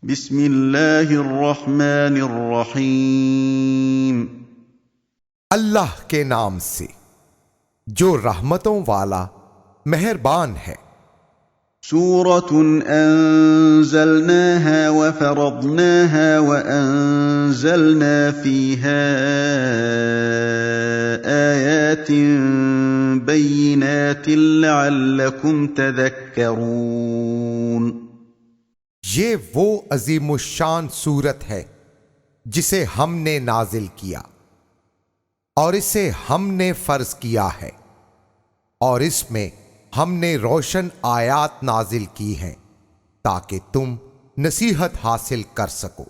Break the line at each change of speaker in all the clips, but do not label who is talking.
बिस्मिल्लाहिर्रहमानिर्रहीम।
अल्लाह के नाम से जो रहमतों वाला मेहरबान है।
सूरतुन अंज़लनाहा व फरदनाहा व अंज़लना फीहा आयातिन बय्यिनातिन लअल्लकुम तज़क्करून।
ये वो अजीमुश्शान सूरत है जिसे हमने नाजिल किया और इसे हमने फर्ज किया है और इसमें हमने रोशन आयात नाजिल की हैं ताकि तुम नसीहत हासिल कर सको।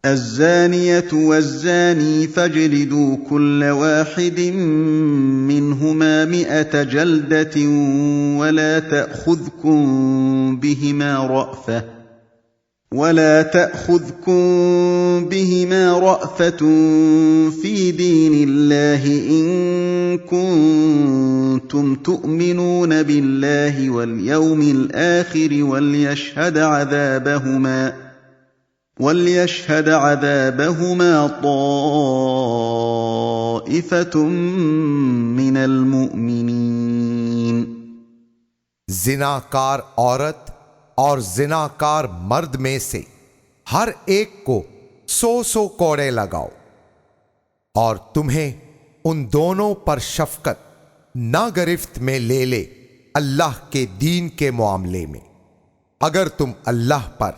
अज़्ज़ानियतु वज़्ज़ानी फजलिदू कुल्ल वाहिदिन मिनहुमा मिअत जल्दतिन वला तअख़ुज़कुम बिहिमा रअफ़तुन फ़ी दीनिल्लाहि इन कुन्तुम तुअमिनून बिल्लाहि वल यौमिल आखिर वलियशहद अज़ाबहुमा ताइफ़तुम मिनल मुअमिनीन।
जिनाकार औरत और जिनाकार मर्द में से हर एक को 100 कोड़े लगाओ और तुम्हें उन दोनों पर शफकत ना गिरफ्त में ले ले अल्लाह के दीन के मामले में, अगर तुम अल्लाह पर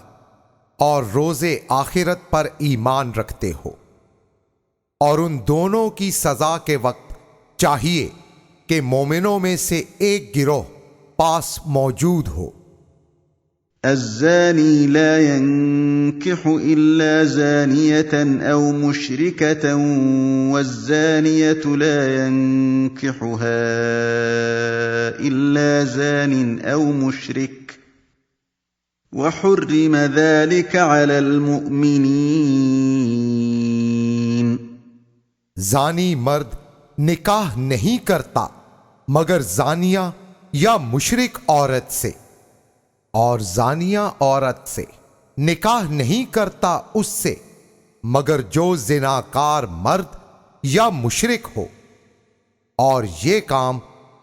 और रोज़े आखिरत पर ईमान रखते हो। और उन दोनों की सजा के वक्त चाहिए कि मोमिनों में से एक गिरोह पास मौजूद हो।
अज़्ज़ानी ला यंकिहु इल्ला ज़ानियतन औ मुशरिकतन वज़्ज़ानियतु ला यंकिहुहा इल्ला ज़ानिन औ मुशरिक वहुर्रिम ज़ालिका अलल मुअमिनीन।
जानी मर्द निकाह नहीं करता मगर जानिया या मुशरिक औरत से, और जानिया औरत से निकाह नहीं करता उससे मगर जो जिनाकार मर्द या मुशरिक हो, और ये काम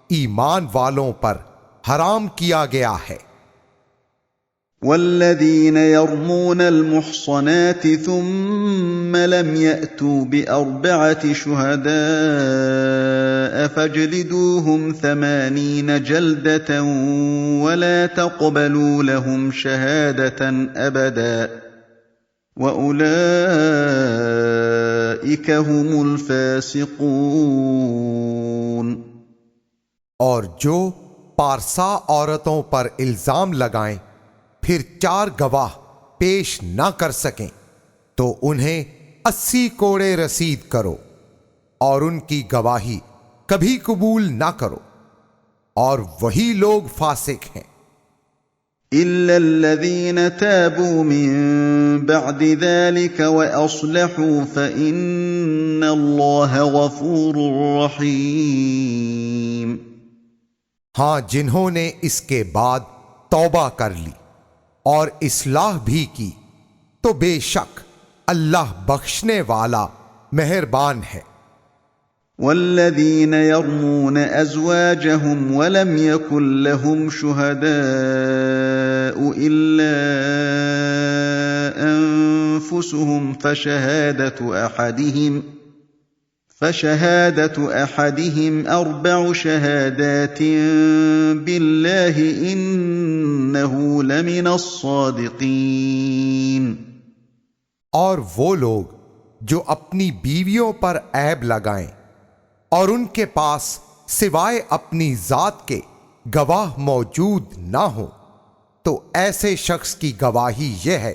ईमान वालों पर हराम किया गया है।
वल्लज़ीन यर्मूनल मुहसनाति थुम्मा लम यअतू बिअर्बअति शुहदाअ फजलिदूहुम 80 जल्दतन वला तक़बलू लहुम शहादतन अबदा वउलाइका हुमुल फासिकून।
और जो पारसा औरतों पर इल्जाम लगाएं फिर 4 गवाह पेश ना कर सकें तो उन्हें 80 कोड़े रसीद करो और उनकी गवाही कभी कबूल ना करो, और वही लोग फासिक हैं।
इल्लल्लज़ीन ताबू मिन बअदि ज़ालिका व अस्लहू फ़इन्नल्लाह गफ़ूरुर रहीम।
हाँ, जिन्होंने इसके बाद तौबा कर ली और इस्लाह भी की तो बेशक अल्लाह बख्शने वाला मेहरबान है।
वल्लज़ीन यर्मून अज़वाजहुम वलम यकुन लहुम शुहदाअ इल्ला अनफुसुहुम फशहादतु अहदिहिम 4 शहादातिन बिल्लाहि इन्नहु लमिनस सादिकीन।
और वो लोग जो अपनी बीवियों पर ऐब लगाएं और उनके पास सिवाय अपनी जात के गवाह मौजूद ना हो, तो ऐसे शख्स की गवाही यह है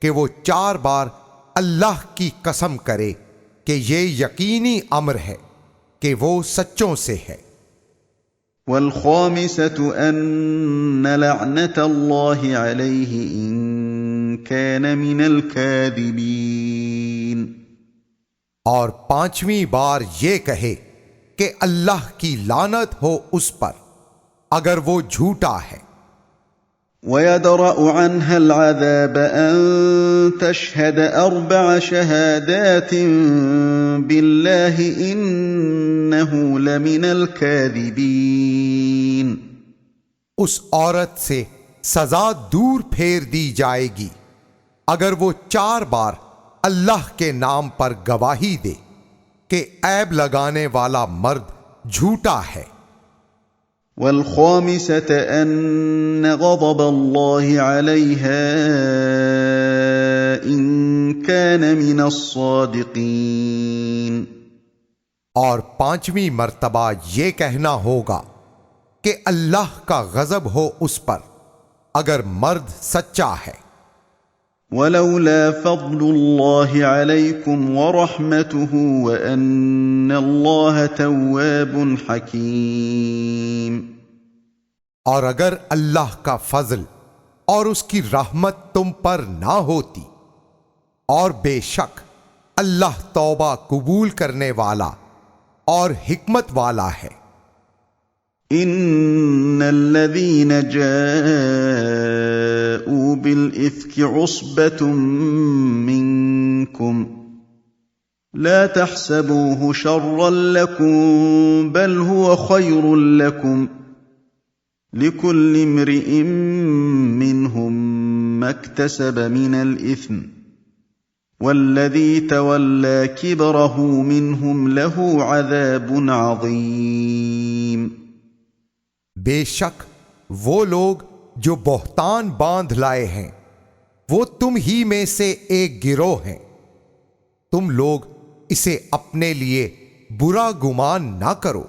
कि वो 4 बार अल्लाह की कसम करे कि ये यकीनी अम्र है कि वो सच्चों से है।
वल खामिसतु अन्न लअनतल्लाहि अलैहि इन कान मिनल कादिबीन।
और 5वीं बार ये कहे कि अल्लाह की लानत हो उस पर अगर वो झूठा है।
ويدرأ عنها العذاب أن تشهد 4 شهادات بالله إنه لمن الكاذبين।
उस औरत से सजा दूर फेर दी जाएगी अगर वो 4 बार अल्लाह के नाम पर गवाही दे कि ऐब लगाने वाला मर्द झूठा है।
والخامسة أن غضب الله عليها إن كان من الصادقين।
और 5वीं मर्तबा ये कहना होगा कि अल्लाह का गजब हो उस पर अगर मर्द सच्चा है।
ولولا فضل الله عليكم ورحمته وأن الله تواب حكيم।
और अगर अल्लाह का फजल और उसकी रहमत तुम पर ना होती और बेशक अल्लाह तौबा कबूल करने वाला और हिकमत वाला है।
إن الذين جاءوا بالإفك عصبة منكم لا تحسبوه شرا لكم بل هو خير لكم لكل امرئ منهم ما اكتسب من الإثم والذي تولى كبره منهم له عذاب عظيم।
बेशक वो लोग जो बहतान बांध लाए हैं वो तुम ही में से एक गिरोह हैं। तुम लोग इसे अपने लिए बुरा गुमान ना करो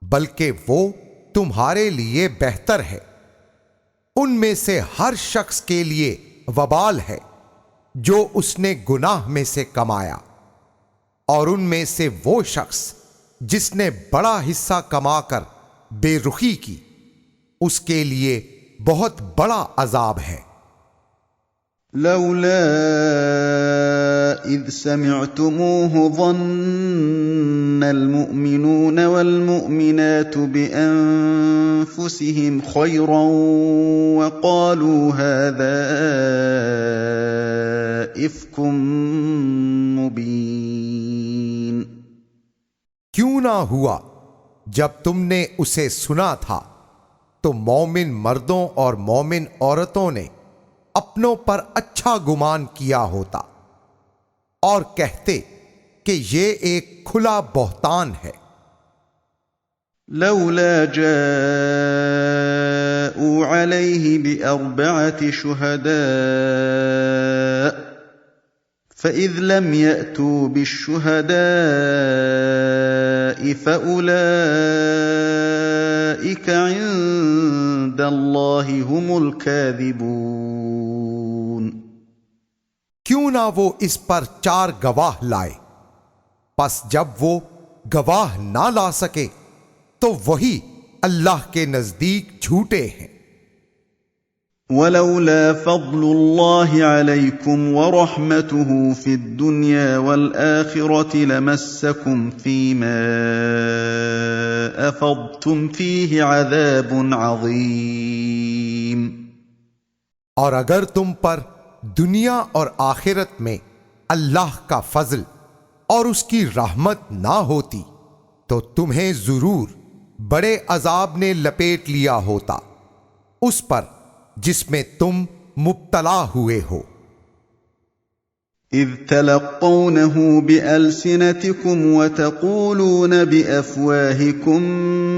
बल्कि वो तुम्हारे लिए बेहतर है। उनमें से हर शख्स के लिए वबाल है जो उसने गुनाह में से कमाया और उनमें से वो शख्स जिसने बड़ा हिस्सा कमाकर बेरुखी की उसके लिए बहुत बड़ा अजाब है।
लौला इज़ समिअतुमूहु ظन्नल मुअमिनून वल मुअमिनातु बिअन्फुसिहिम खैरन वक़ालू हाज़ा इफ़्कुम मुबीन।
क्यों ना हुआ जब तुमने उसे सुना था तो मोमिन मर्दों और मोमिन औरतों ने अपनों पर अच्छा गुमान किया होता और कहते कि ये एक खुला बहतान है।
लौला जाऊ अलैहि बिअरबअति शुहदा फ़इज़ लम यअतू बिश्शुहदाइ फ़उलाइक इंदल्लाहि हुमुल काज़िबून।
क्यों ना वो इस पर 4 गवाह लाए, बस जब वो गवाह ना ला सके तो वही अल्लाह के नजदीक झूठे हैं।
वलौला फ़ज़्लुल्लाहि अलैकुम वरहमतुहु फ़िद्दुन्या वल्आखिरति लमस्सकुम फ़ीमा अफ़ज़्तुम फ़ीहि अज़ाबुन अज़ीम।
और अगर तुम पर दुनिया और आखिरत में अल्लाह का फजल और उसकी रहमत ना होती तो तुम्हें जरूर बड़े अजाब ने लपेट लिया होता उस पर जिसमें तुम मुब्तला हुए हो।
इज़ तलक़्क़ौनहु बिअल्सिनतिकुम वतक़ूलून बिअफ़वाहिकुम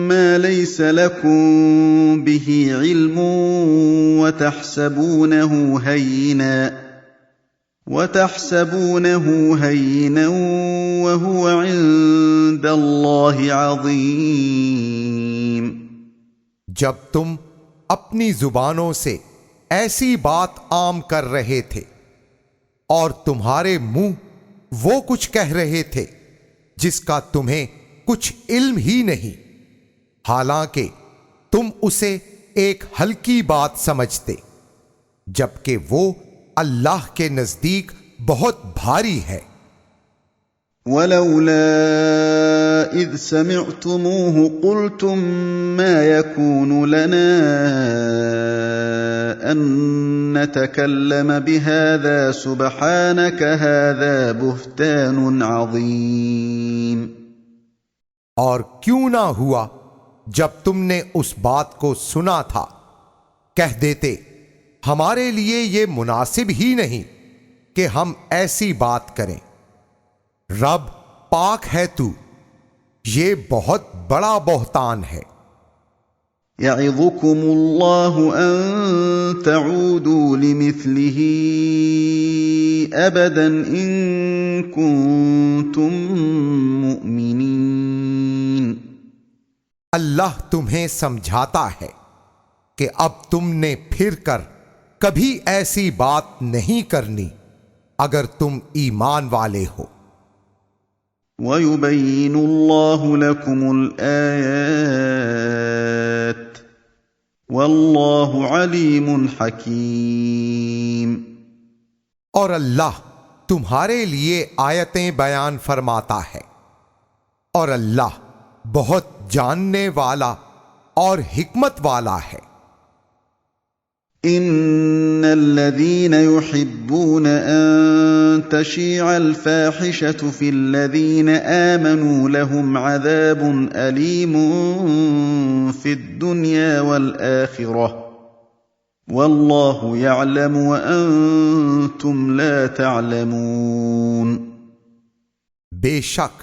मा लैस लकुम बिही इल्मुन वतहसबूनहु हय्यिना वहुव इंदल्लाहि अज़ीम।
जब तुम अपनी जुबानों से ऐसी बात आम कर रहे थे और तुम्हारे मुंह वो कुछ कह रहे थे जिसका तुम्हें कुछ इल्म ही नहीं, हालांकि तुम उसे एक हल्की बात समझते जबकि वो अल्लाह के नजदीक बहुत भारी है।
वलौला इज़ समिअतुमूहु क़ुल्तुम मा यकूनु लना أن نتكلم بهذا سبحانك هذا بهتان عظيم।
और क्यों ना हुआ जब तुमने उस बात को सुना था, कह देते हमारे लिए ये मुनासिब ही नहीं कि हम ऐसी बात करें। रब पाक है तू, ये बहुत बड़ा बहतान है।
यअज़ुकुमुल्लाहु अन तऊदू लिमिस्लिही अबदन इन कुंतुम मुमिनीन।
अल्लाह तुम्हें समझाता है कि अब तुमने फिर कर कभी ऐसी बात नहीं करनी अगर तुम ईमान वाले हो।
वयुबय्यिनुल्लाहु लकुमुल आयात वल्लाहु अलीमुन हकीम।
और अल्लाह तुम्हारे लिए आयतें बयान फरमाता है और अल्लाह बहुत जानने वाला और हिकमत वाला है।
इन्नल्लज़ीन युहिब्बून अन तशीअल फाहिशतु फिल्लज़ीन आमनू लहुम अज़ाबुन अलीमुन फिद्दुनिया वल आखिरह वल्लाहु यअलमु व अंतुम ला तअलमून।
बेशक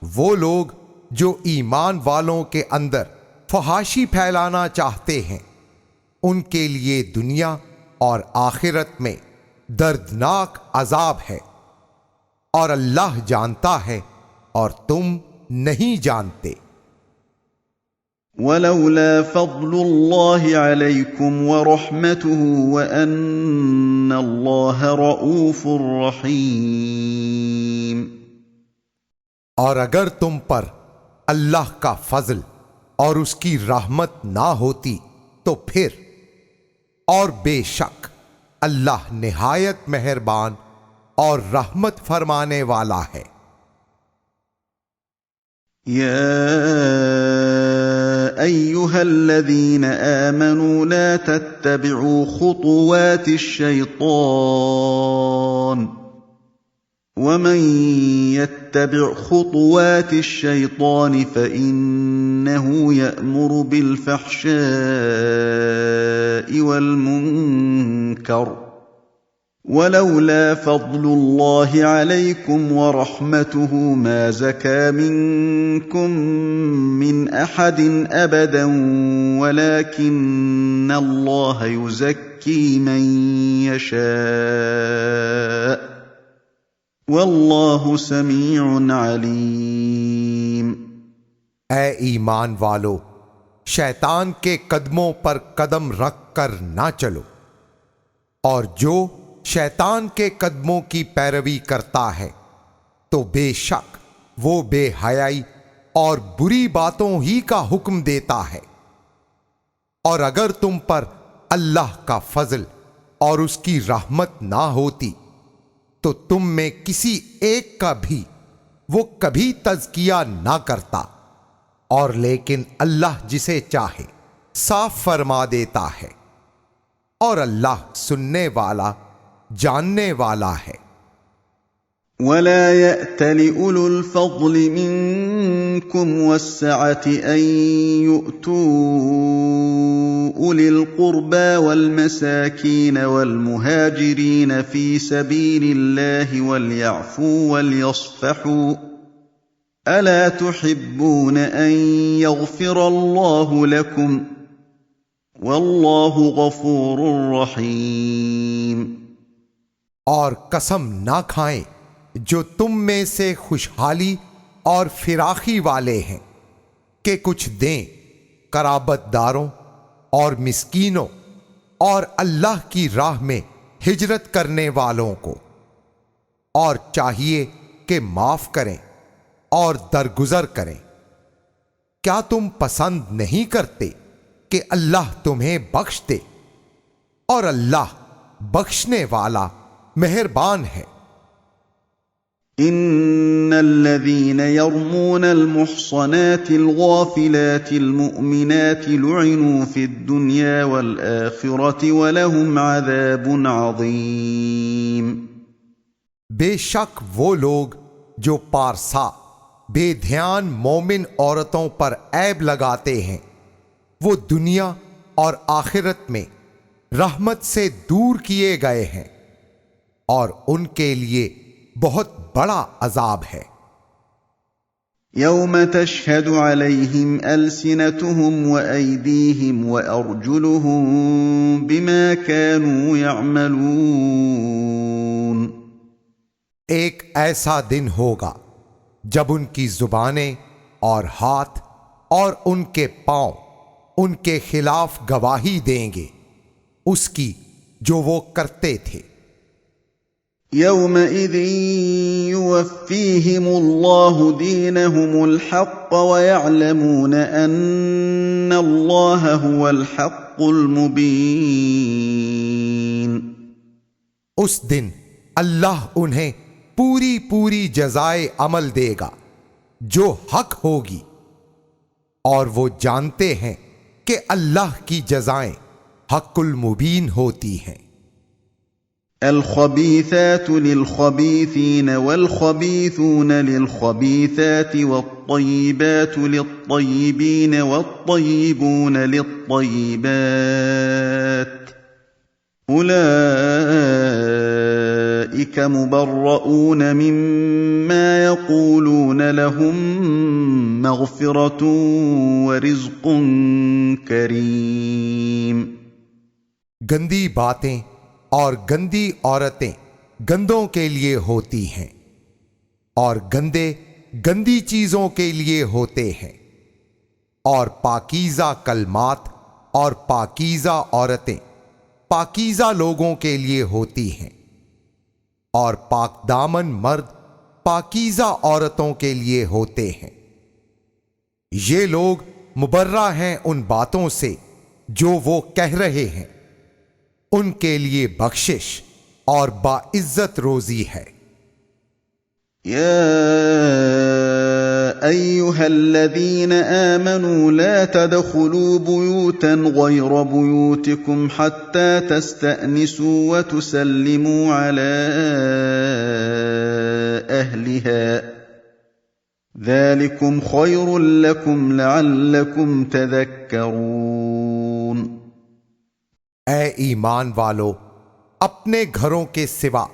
वो लोग जो ईमान वालों के अंदर फहाशी फैलाना चाहते हैं, उनके लिए दुनिया और आखिरत में दर्दनाक अजाब है, और अल्लाह जानता है और तुम नहीं जानते।
वलौला फज़्लुल्लाहि अलैकुम व रहमतुहु व अन्नल्लाह रऊफुर रहीम।
और अगर तुम पर अल्लाह का फजल और उसकी रहमत ना होती तो फिर, और बेशक अल्लाह निहायत मेहरबान और रहमत फरमाने वाला है।
या अय्युहल्लज़ीन आमनू ला तत्तबिउ खुतुवातिश शैतान वमन यत्तबिअ खुतुवातिश शैतान फइन्नहु यअमुरु बिलफहशाइ वल मुनकर वलौला फज़्लुल्लाहि अलैकुम व रहमतुहु मा ज़का मिनकुम मिन अहदिन अबदन वलाकिन्नल्लाह युज़क्की मन यशा वल्लाहु समीउन अलीम।
ऐ ईमान वालो, शैतान के कदमों पर कदम रख कर ना चलो, और जो शैतान के कदमों की पैरवी करता है तो बेशक वो बेहयाई और बुरी बातों ही का हुक्म देता है। और अगर तुम पर अल्लाह का फजल और उसकी रहमत ना होती तो तुम में किसी एक का भी वो कभी तज़किया ना करता, और लेकिन अल्लाह जिसे चाहे साफ फरमा देता है, और अल्लाह सुनने वाला जानने वाला है।
वला यअतलि उलुल फ़ज़्लि मिनकुम वस्सअति अन यु'तू उलिल क़ुर्बा वल मसाकीन वल मुहाजिरीन फ़ी सबीलिल्लाहि वलयअफ़ू वलयस्फ़हू अला तुहिब्बून अन यग़फ़िरल्लाहु लकुम वल्लाहु गफ़ूरुर रहीम।
और कसम ना खाएं जो तुम में से खुशहाली और फिराखी वाले हैं कि कुछ दें कराबतदारों और मिस्कीनों और अल्लाह की राह में हिजरत करने वालों को, और चाहिए कि माफ करें और दरगुजर करें। क्या तुम पसंद नहीं करते कि अल्लाह तुम्हें बख्श दे, और अल्लाह बख्शने वाला मेहरबान है।
إن الذين يرمون المحصنات الغافلات المؤمنات لعنوا في الدنيا والآخرة ولهم عذاب عظيم।
बेशक वो लोग जो पारसा बेध्यान मोमिन औरतों पर ऐब लगाते हैं वो दुनिया और आखिरत में रहमत से दूर किए गए हैं और उनके लिए बहुत बड़ा अजाब है।
यौम तशहदु अलैहिम अलसिनतुहुम व ऐदीहिम व अर्जुलुहुम बिमा कानू यअमलून।
एक ऐसा दिन होगा जब उनकी जुबानें और हाथ और उनके पांव उनके खिलाफ गवाही देंगे उसकी जो वो करते थे।
यौमइज़िन युवफ़्फ़ीहिमुल्लाहु दीनहुमुल हक़्क़ व यअलमून अन्नल्लाह हुवल हक़्क़ुल मुबीन।
उस दिन अल्लाह उन्हें पूरी पूरी जज़ाए अमल देगा जो हक होगी और वो जानते हैं कि अल्लाह की जज़ाएं हक़्क़ुल मुबीन होती हैं।
अल-ख़बीसातु लिल-ख़बीसीन वल-ख़बीसून लिल-ख़बीसात वत-तय्यिबातु लित-तय्यिबीन वत-तय्यिबून लित-तय्यिबात उलाइक मुबर्रऊन मिम्मा यक़ूलून लहुम मग़फ़िरतुन व रिज़्क़ुन करीम।
गंदी बातें और गंदी औरतें गंदों के लिए होती हैं और गंदे गंदी चीजों के लिए होते हैं और पाकीज़ा कलमात और पाकीज़ा औरतें पाकीज़ा लोगों के लिए होती हैं और पाकदामन मर्द पाकीज़ा औरतों के लिए होते हैं। ये लोग मुबर्रा हैं उन बातों से जो वो कह रहे हैं उनके लिए बख्शिश और बाइज्जत रोजी है।
या अय्युहल्लज़ीन आमनू ला तदखुलू बुयूतन गैर बुयूतिकुम हत्ता तस्तअनिसू व तुसल्लिमू अला अहलिहा ज़ालिकुम खैरुल लकुम लअल्लकुम तज़क्करून।
ऐ ईमान वालो अपने घरों के सिवा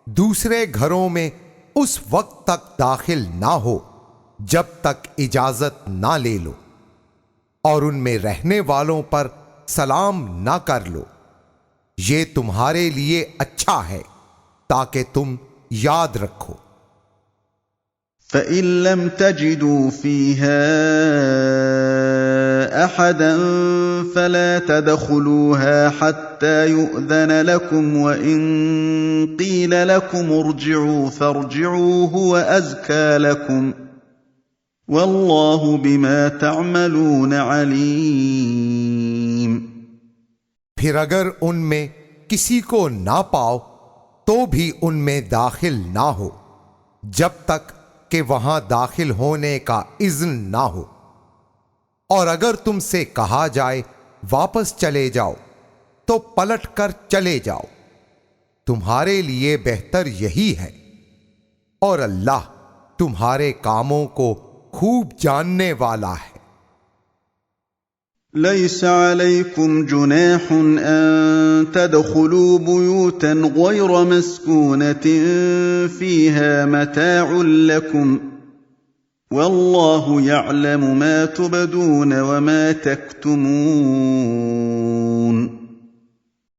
दूसरे घरों में उस वक्त तक दाखिल ना हो जब तक इजाजत ना ले लो और उनमें रहने वालों पर सलाम ना कर लो। ये तुम्हारे लिए अच्छा है ताकि तुम याद रखो।
फ़इन लम तजिदू फ़ीहा अहदन फला तदखुलूहा हत्ता युअज़न लकुम व इन क़ील लकुम इरजिऊ फ़ारजिऊ हुव अज़का लकुम वल्लाहु बिमा तअमलून अलीम।
फिर अगर उनमें किसी को ना पाओ तो भी उनमें दाखिल ना हो जब तक कि वहां दाखिल होने का इज़्न ना हो और अगर तुमसे कहा जाए वापस चले जाओ तो पलट कर चले जाओ। तुम्हारे लिए बेहतर यही है और अल्लाह तुम्हारे कामों को खूब जानने वाला है।
लैस अलैकुम जुनाहुन अन तदखुलू बुयूतन गैर मस्कूनतिन फीहा मताउन लकुम वल्लाहु यअलमु मा तुबदून व मा तक्तुमून।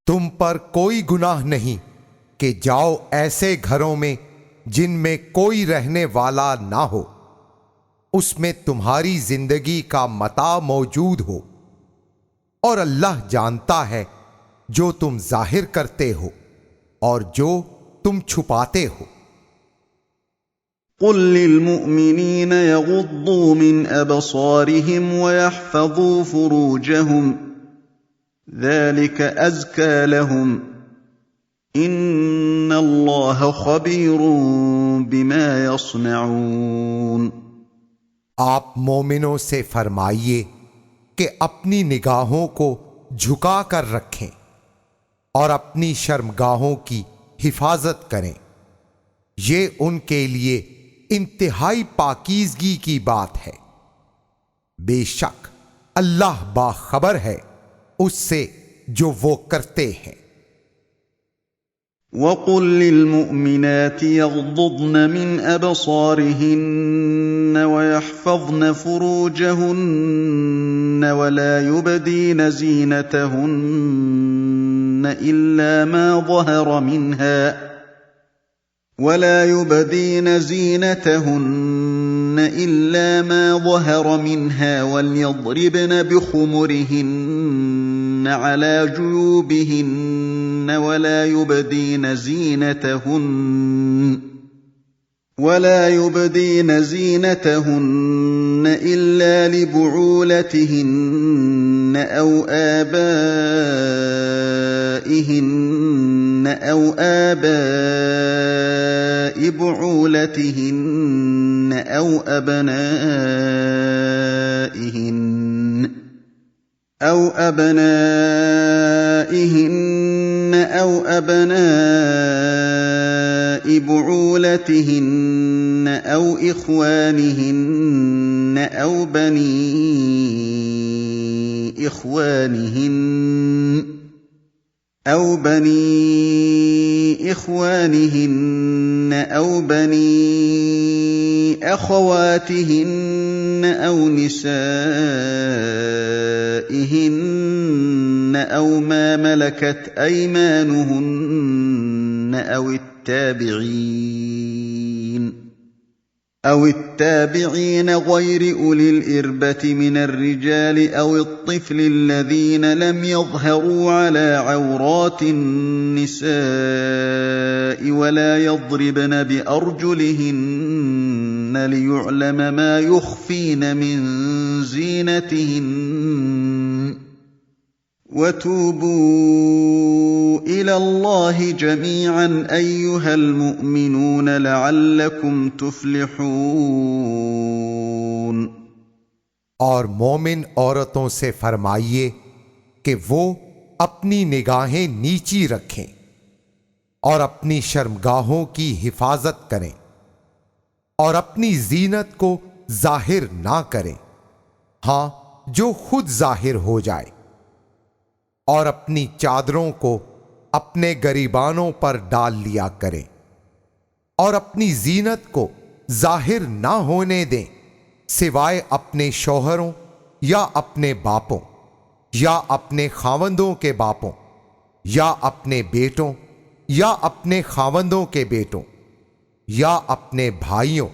तुम पर कोई गुनाह नहीं कि जाओ ऐसे घरों में जिनमें कोई रहने वाला ना हो उसमें तुम्हारी जिंदगी का मता मौजूद हो और अल्लाह जानता है जो तुम जाहिर करते हो और जो तुम छुपाते हो।
कुल लिलमुअ्मिनीन यगुद्दू मिन अबसारिहिम व यहफ़ज़ू फ़ुरूजहुम ज़ालिक अज़का लहुम इन्ना الله خبير بما يصنعون।
आप मोमिनों से फरमाइए कि अपनी निगाहों को झुका कर रखें और अपनी शर्मगाहों की हिफाजत करें। ये उनके लिए इंतहाई पाकीज़गी की बात है। बेशक अल्लाह बाखबर है उससे जो वो करते हैं।
वक़ुल लिलमुअमिनाति यग़्ضुض्न मिन अबसारिहिन्न वयहफ़ज़्न फ़ुरूजहुन्न वला युबदीन ज़ीनतहुन्न إلا ما ظهر منها وليضربن بخمرهن على جيوبهن ولا يبدين زينتهن إلا لبعولتهن أو آباء بعولتهن أو أبنائهن أو أبناء بعولتهن أو إخوانهن أو بني إخوانهن أو بني أخواتهن أو نسائهن أو ما ملكت أيمانهن أو التابعين غير أولي الإربة من الرجال أو الطفل الذين لم يظهروا على عورات النساء ولا يضربن بأرجلهن ليعلم ما يخفين من زينتهن وتوبوا إلى الله جميعا أيها المؤمنون لعلكم تفلحون।
और मोमिन औरतों से फरमाइए कि वो अपनी निगाहें नीची रखें और अपनी शर्मगाहों की हिफाजत करें और अपनी जीनत को जाहिर ना करें, हां जो खुद जाहिर हो जाए, और अपनी चादरों को अपने गरीबानों पर डाल लिया करें और अपनी जीनत को जाहिर ना होने दें सिवाय अपने शौहरों या अपने बापों या अपने खावंदों के बापों या अपने बेटों या अपने खावंदों के बेटों या अपने भाइयों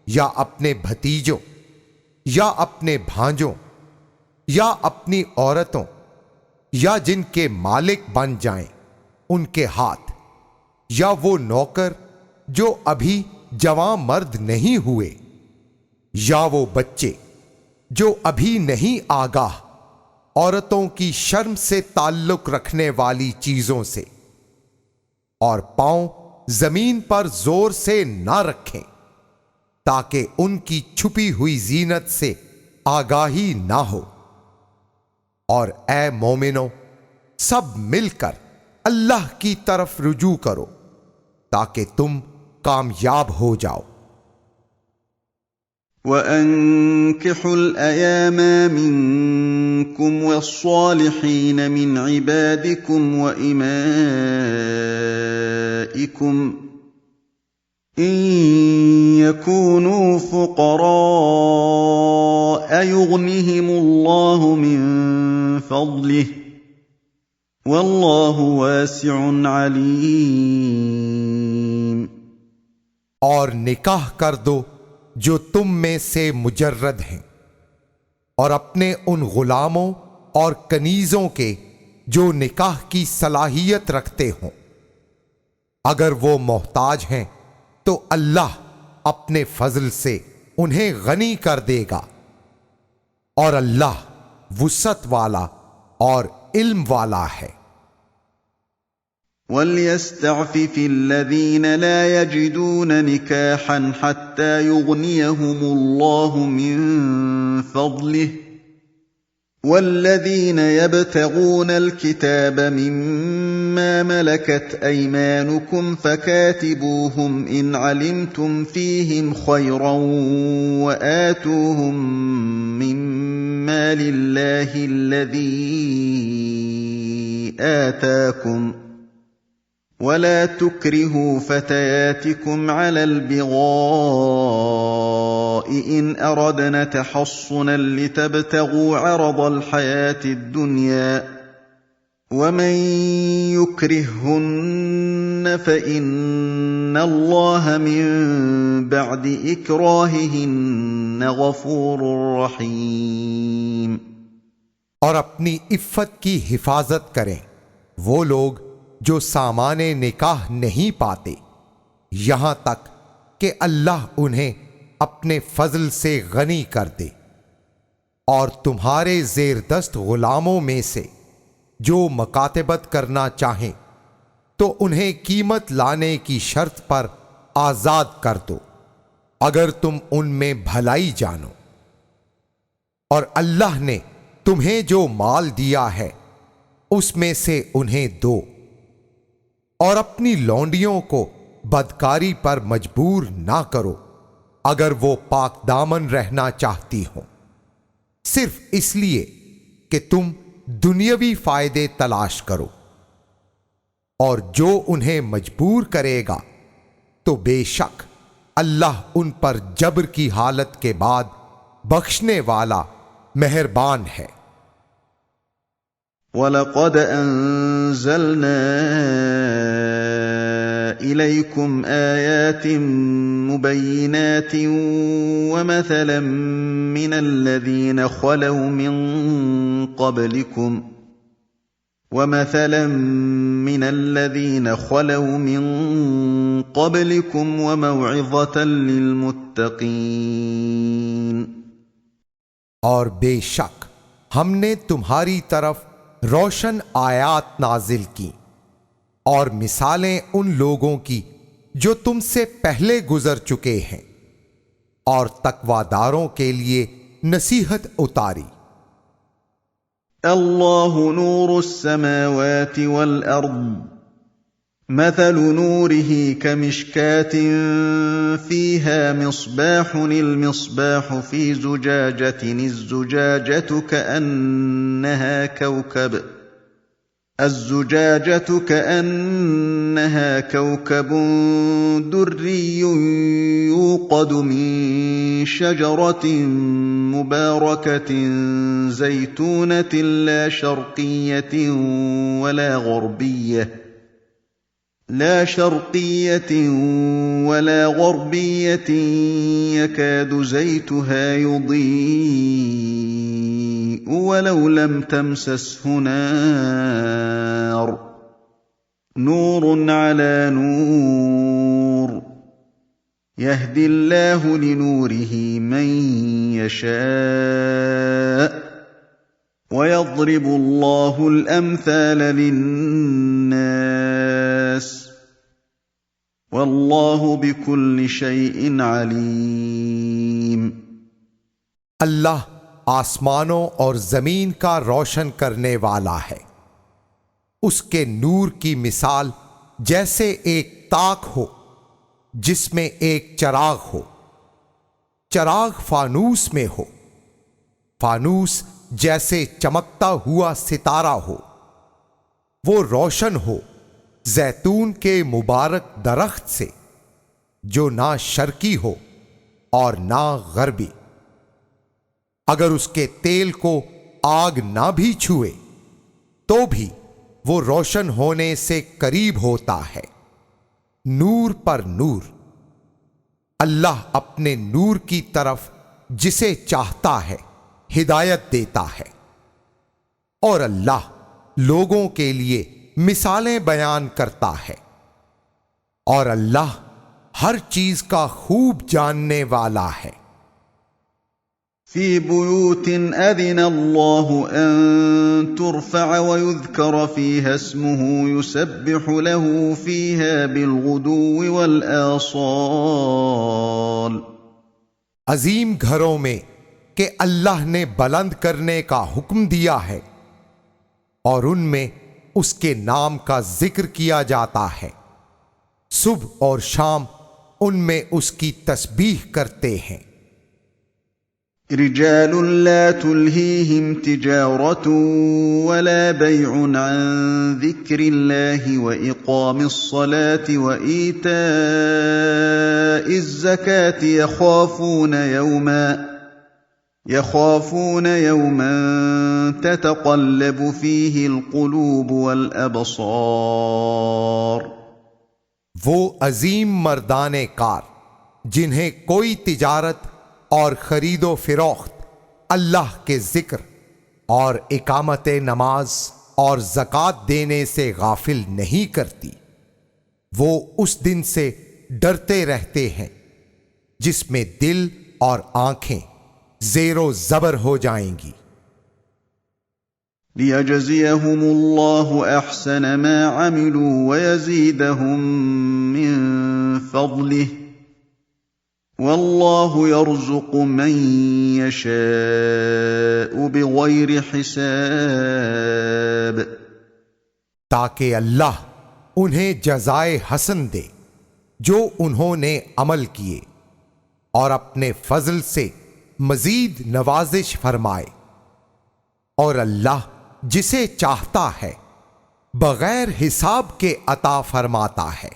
या अपने भतीजों या अपने भांजों या अपनी औरतों या जिनके मालिक बन जाएं उनके हाथ, या वो नौकर जो अभी जवां मर्द नहीं हुए, या वो बच्चे जो अभी नहीं आगाह औरतों की शर्म से ताल्लुक रखने वाली चीजों से, और पांव जमीन पर जोर से ना रखें ताकि उनकी छुपी हुई जीनत से आगाही ना हो। और ऐ मोमिनो, सब मिलकर अल्लाह की तरफ रुजू करो ताकि तुम कामयाब हो जाओ।
وَأَنكِحُوا الْأَيَامَ مِنكُمْ وَالصَّالِحِينَ مِنْ عِبَادِكُمْ وَإِمَائِكُمْ إِن يَكُونُوا فُقَرَاءَ يُغْنِهِمُ اللَّهُ مِن فَضْلِهِ وَاللَّهُ وَاسِعٌ عَلِيمٌ।
और निकाह कर दो जो तुम में से मुजर्रद हैं, और अपने उन गुलामों और कनीजों के जो निकाह की सलाहियत रखते हों। अगर वो मोहताज हैं तो अल्लाह अपने फजल से उन्हें गनी कर देगा, और अल्लाह वुसअत वाला और इल्म वाला है।
وَلْيَسْتَعْفِفِ الَّذِينَ لَا يَجِدُونَ نِكَاحًا حَتَّىٰ يُغْنِيَهُمُ اللَّهُ مِن فَضْلِهِ ۗ وَالَّذِينَ يَبْتَغُونَ الْكِتَابَ مِمَّا مَلَكَتْ أَيْمَانُكُمْ فَكَاتِبُوهُمْ إِنْ عَلِمْتُمْ فِيهِمْ خَيْرًا وَآتُوهُم مِّمَّا لِلَّهِ الَّذِي آتَاكُمْ ۚ وَلَا تُكْرِهُوا فَتَيَاتِكُمْ عَلَى الْبِغَاءِ إِنْ أَرَدْنَ تَحَصُّنًا لِّتَبْتَغُوا عَرَضَ الْحَيَاةِ الدُّنْيَا ۚ وَمَن يُكْرِههُّنَّ فَإِنَّ اللَّهَ مِن بَعْدِ إِكْرَاهِهِنَّ غَفُورٌ رَّحِيمٌ।
और अपनी इफ़्फ़त की हिफाजत करें वो लोग जो सामाने निकाह नहीं पाते, यहां तक कि अल्लाह उन्हें अपने फजल से गनी कर दे। और तुम्हारे जेरदस्त गुलामों में से जो मकातबत करना चाहें तो उन्हें कीमत लाने की शर्त पर आजाद कर दो, अगर तुम उनमें भलाई जानो। और अल्लाह ने तुम्हें जो माल दिया है उसमें से उन्हें दो, और अपनी लौंडियों को बदकारी पर मजबूर ना करो अगर वो पाक दामन रहना चाहती हो, सिर्फ इसलिए कि तुम दुनियावी फायदे तलाश करो। और जो उन्हें मजबूर करेगा तो बेशक अल्लाह उन पर जबर की हालत के बाद बख्शने वाला मेहरबान है।
وَلَقَدْ أَنزَلْنَا إِلَيْكُمْ آيَاتٍ مُبَيِّنَاتٍ وَمَثَلًا مِّنَ الَّذِينَ خَلَوْا مِن قَبْلِكُمْ وَمَوْعِظَةً لِّلْمُتَّقِينَ।
और बेशक हमने तुम्हारी तरफ रोशन आयात नाजिल की और मिसालें उन लोगों की जो तुमसे पहले गुजर चुके हैं, और तकवादारों के लिए नसीहत उतारी।
अल्लाहु नूरुस समावाति वल अर्द مثل نوره كمشكاة فيها مصباح المصباح في زجاجة الزجاجة كأنها كوكب دري يوقد من شجرة مباركة زيتونة لا شرقية ولا غربية يكاد زيتها يضيء ولو لم تمسسه نار نور على نور يهدي الله لنوره من يشاء ويضرب الله الأمثال للناس والله بكل شيء عليم।
अल्लाह आसमानों और जमीन का रोशन करने वाला है। उसके नूर की मिसाल जैसे एक ताक हो जिसमें एक चराग हो, चराग फानूस में हो, फानूस जैसे चमकता हुआ सितारा हो, वो रोशन हो जैतून के मुबारक दरख्त से जो ना शर्की हो और ना गरबी। अगर उसके तेल को आग ना भी छुए तो भी वो रोशन होने से करीब होता है। नूर पर नूर। अल्लाह अपने नूर की तरफ जिसे चाहता है हिदायत देता है, और अल्लाह लोगों के लिए मिसालें बयान करता है, और अल्लाह हर चीज का खूब जानने वाला है।
في بيوت أذن الله أن ترفع ويذكر فيها اسمه يسبح له فيها بالغدو والآصال।
अजीम घरों में कि अल्लाह ने बुलंद करने का हुक्म दिया है और उनमें उसके नाम का जिक्र किया जाता है, सुबह और शाम उनमें उसकी तस्बीह करते हैं।
رجال لا تلهيهم تجارة ولا بيع عن ذكر الله وإقام الصلاة وإيتاء الزكاة يخافون يوما تتقلب فيه القلوب والأبصار।
वो अजीम मर्दाने कार जिन्हें कोई तिजारत और खरीदो फिरोख्त अल्लाह के जिक्र और इकामत नमाज और ज़कात देने से गाफिल नहीं करती, वो उस दिन से डरते रहते हैं जिसमें दिल और आंखें ज़ेरो ज़बर हो जाएंगी।
लियजज़ियहुम अल्लाहु अहसन मा अमिलू वयज़ीदहुम मिन फ़ज़लिह वल्लाहु यर्ज़ुक़ु मन यशाअु बिग़ैरि हिसाब।
ताकि अल्लाह उन्हें जज़ाए हसन दे जो उन्होंने अमल किए और अपने फजल से मजीद नवाजिश फरमाए, और अल्लाह जिसे चाहता है बगैर हिसाब के अता फरमाता है।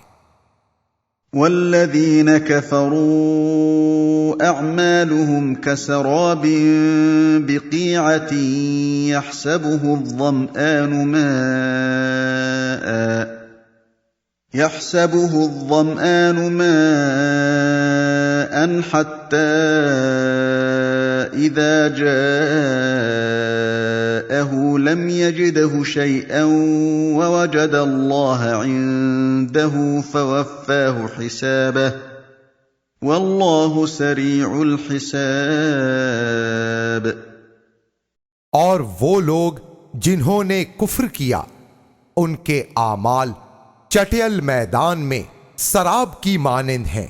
वल्लज़ीन कफ़रू अअमालुहुम कसराब बिक़ीअतिन यहसबुहु الظमआनु माअन हत्ता इज़ा जाअहु लम यजिदहु शैअन ववजद अल्लाह इंदहु फवफ़्फ़ाहु हिसाबहु वल्लाहु सरीउल हिसाब।
और वो लोग जिन्होंने कुफ्र किया उनके आमाल चटियल मैदान में शराब की मानिंद है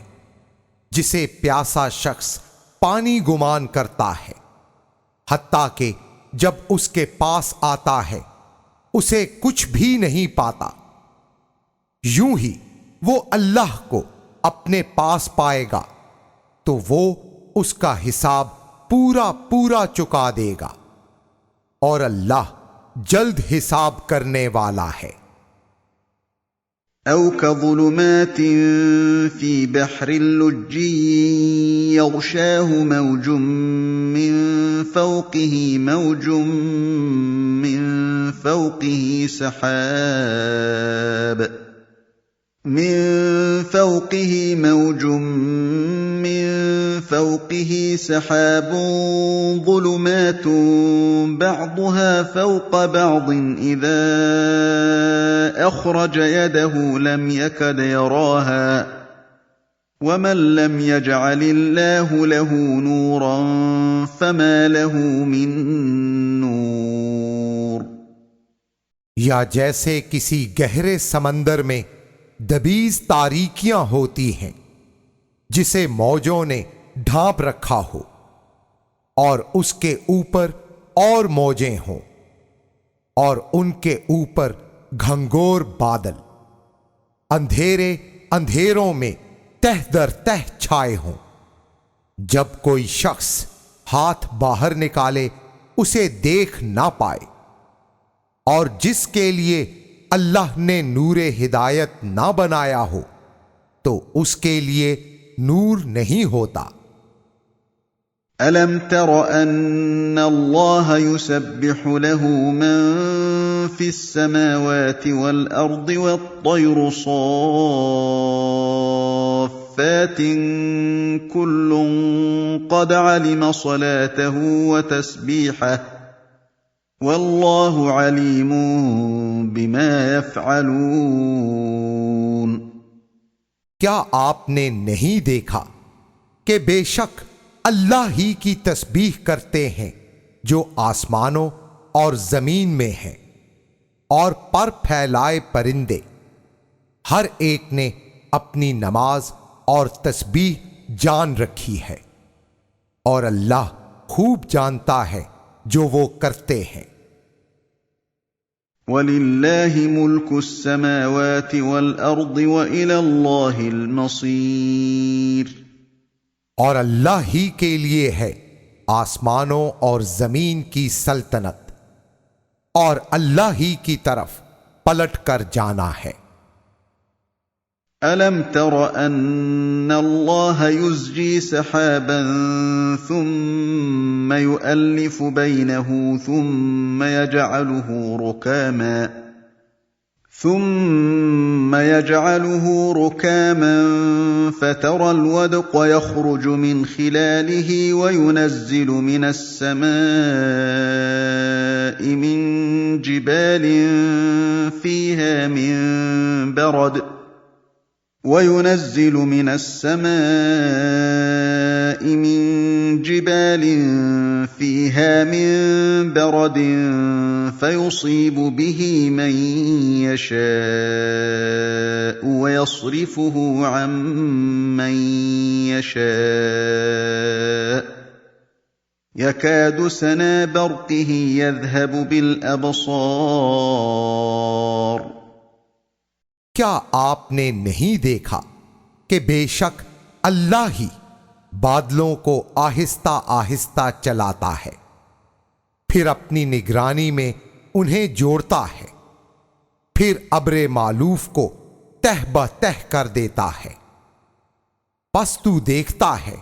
जिसे प्यासा शख्स पानी गुमान करता है, हत्ता कि जब उसके पास आता है उसे कुछ भी नहीं पाता। यूं ही वो अल्लाह को अपने पास पाएगा तो वो उसका हिसाब पूरा पूरा चुका देगा, और अल्लाह जल्द हिसाब करने वाला है।
أو كظلمات في بحر لجي يغشاه موج من فوقه موج من فوقه سحاب ظلمات بعضها فوق بعض إذا أخرج يده لم يكد يراها ومن لم يجعل الله له نورا فما له من नूर।
या जैसे किसी गहरे समंदर में दबीज तारीकियां होती हैं जिसे मौजों ने ढांप रखा हो और उसके ऊपर और मौजें हों और उनके ऊपर घंघोर बादल, अंधेरे अंधेरों में तह दर तह छाए हों। जब कोई शख्स हाथ बाहर निकाले उसे देख ना पाए, और जिसके लिए अल्लाह ने नूरे हिदायत ना बनाया हो तो उसके लिए नूर नहीं होता।
अलम तर अन्ना अल्लाह युसब्बिहु लहु मन फिस समावाति वल अर्दि वत्तयरु सॉफ्फातिन कुल्लुन क़द अलिम सलातहु व तस्बीहहु वल्लाहु अलीमुन बिमा यफ़अलून।
क्या आपने नहीं देखा कि बेशक अल्लाह ही की तस्बीह करते हैं जो आसमानों और जमीन में हैं, और पर फैलाए परिंदे। हर एक ने अपनी नमाज और तस्बीह जान रखी है, और अल्लाह खूब जानता है जो वो करते हैं।
वलिल्लाहि मुल्कुस समावाति वल अर्दि व इलल्लाहिल मसीर।
और अल्लाह ही के लिए है आसमानों और जमीन की सल्तनत, और अल्लाह ही की तरफ पलट कर जाना है।
अलम तर अन्न अल्लाह युज़्जी सहाबन थुम्मा युअल्लिफु बैनहु ثم يجعله ركاما فترى الودق يخرج من خلاله وينزل من السماء من جبال فيها من برد فيصيب به من يشاء ويصرفه عن من يشاء يكاد سنا برقه يذهب بالأبصار।
क्या आपने नहीं देखा कि बेशक अल्लाह ही बादलों को आहिस्ता आहिस्ता चलाता है, फिर अपनी निगरानी में उन्हें जोड़ता है, फिर अब्रे मालूफ को तह बतह कर देता है। बस तू देखता है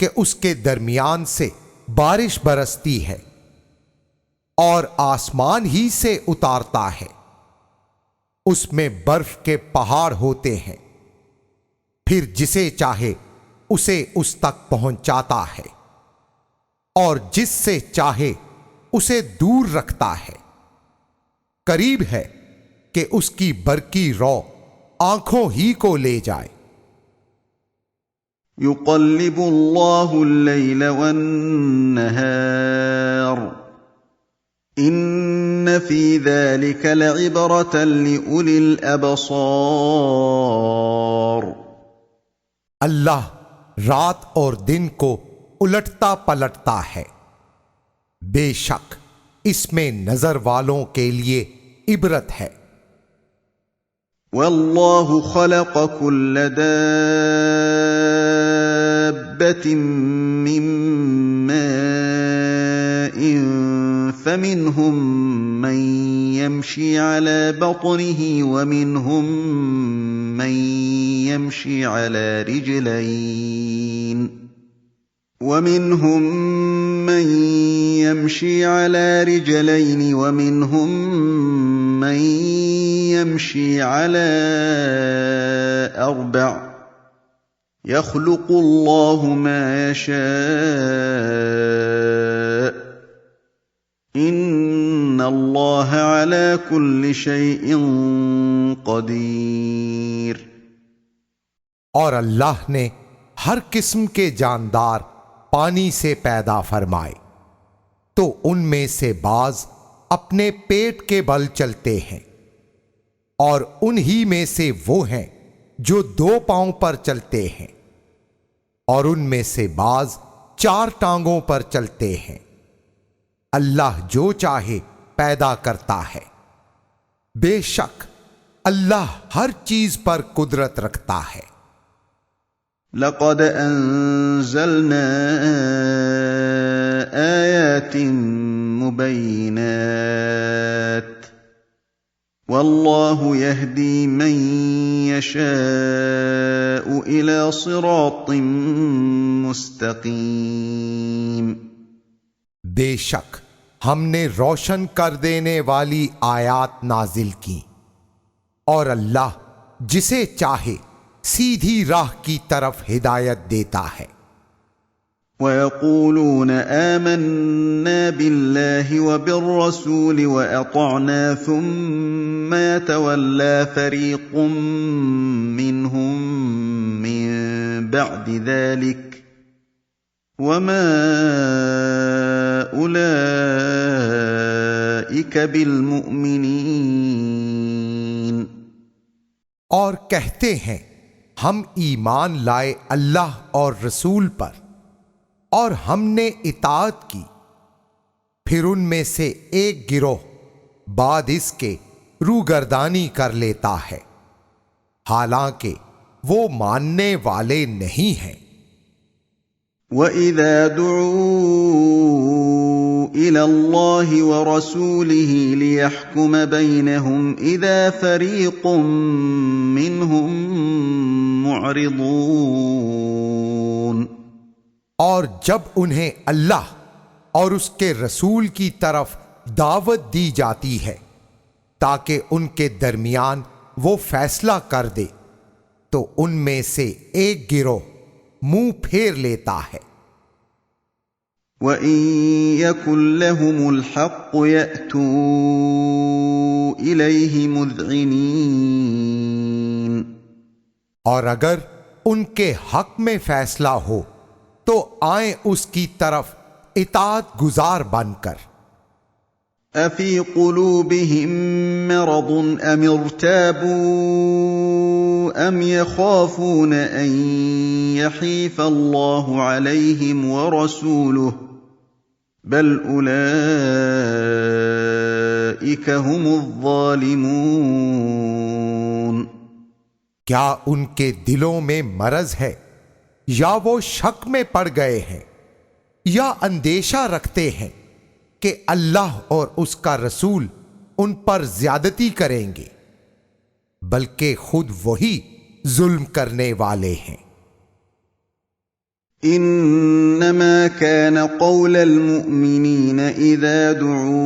कि उसके दरमियान से बारिश बरसती है और आसमान ही से उतारता है। उसमें बर्फ के पहाड़ होते हैं, फिर जिसे चाहे उसे उस तक पहुंचाता है और जिससे चाहे उसे दूर रखता है। करीब है कि उसकी बरकी रौ आंखों ही को ले जाए।
युक़ल्लिबुल्लाहु अल-लैल वन-नहार इन्न फी ज़ालिका लइब्रतन लिउलिल अबसार।
अल्लाह रात और दिन को उलटता पलटता है, बेशक इसमें नजर वालों के लिए इबरत है।
वल्लाहु खलक़ कुल्ल दाब्बतिन मिन माइन फमिनहुम मन यमशी अला बत्निही वमिनहुम मन यमशी अला रिजलैन ومنهم من يمشي على رجلين ومنهم من يمشي على أربع يخلق الله ما يشاء إن الله على كل شيء قدير।
और अल्लाह ने हर किस्म के जानदार पानी से पैदा फरमाए, तो उनमें से बाज अपने पेट के बल चलते हैं, और उन्हीं में से वो हैं जो 2 पांव पर चलते हैं, और उनमें से बाज 4 टांगों पर चलते हैं। अल्लाह जो चाहे पैदा करता है। बेशक अल्लाह हर चीज पर कुदरत रखता है।
लक़द अंज़लना आयातिन मुबय्यिनात वल्लाहु यहदी मन यशाअ इला सिरातिन मुस्तक़ीम।
बेशक हमने रोशन कर देने वाली आयात नाजिल की, और अल्लाह जिसे चाहे सीधी राह की तरफ हिदायत देता है।
वयक़ूलून आमन्ना बिल्लाहि व बिर्रसूलि व अतअना थुम्मा यतवल्ला फरीक़ुम मिनहुम मिन बअदि ज़ालिक वमा उलाइक बिलमुमिनीन।
और कहते हैं हम ईमान लाए अल्लाह और रसूल पर और हमने इताअत की। फिर उनमें से एक गिरोह बाद इसके रूगर्दानी कर लेता है, हालांकि वो मानने वाले नहीं हैं।
वइज़ा दुऊ इलल्लाहि व रसूलिही लियहकुम बैनहुम इज़ा फरीक़ुम मिनहुम मुअरिदून।
और जब उन्हें अल्लाह और उसके रसूल की तरफ दावत दी जाती है ताकि उनके दरमियान वो फैसला कर दे, तो उनमें से एक गिरोह मुंह फेर लेता है।
वइन यकुन लहुमुल हक़्क़ु यअतू इलैहि मुज़इनीन।
और अगर उनके हक में फैसला हो तो आए उसकी तरफ इताअत गुजार बनकर।
अफी क़ुलूबिहिम मरदुन अम इर्ताबू अम यख़ाफ़ून अन यहीफ़ अल्लाहु अलैहिम व रसूलुहु बल उलाइक हुमुज़्ज़ालिमून।
क्या उनके दिलों में मरज है या वो शक में पड़ गए हैं या अंदेशा रखते हैं कि अल्लाह और उसका रसूल उन पर ज्यादती करेंगे, बल्कि खुद वही जुल्म करने वाले हैं।
इन्नमा कान क़ौलल मुअमिनीन इज़ा दुऊ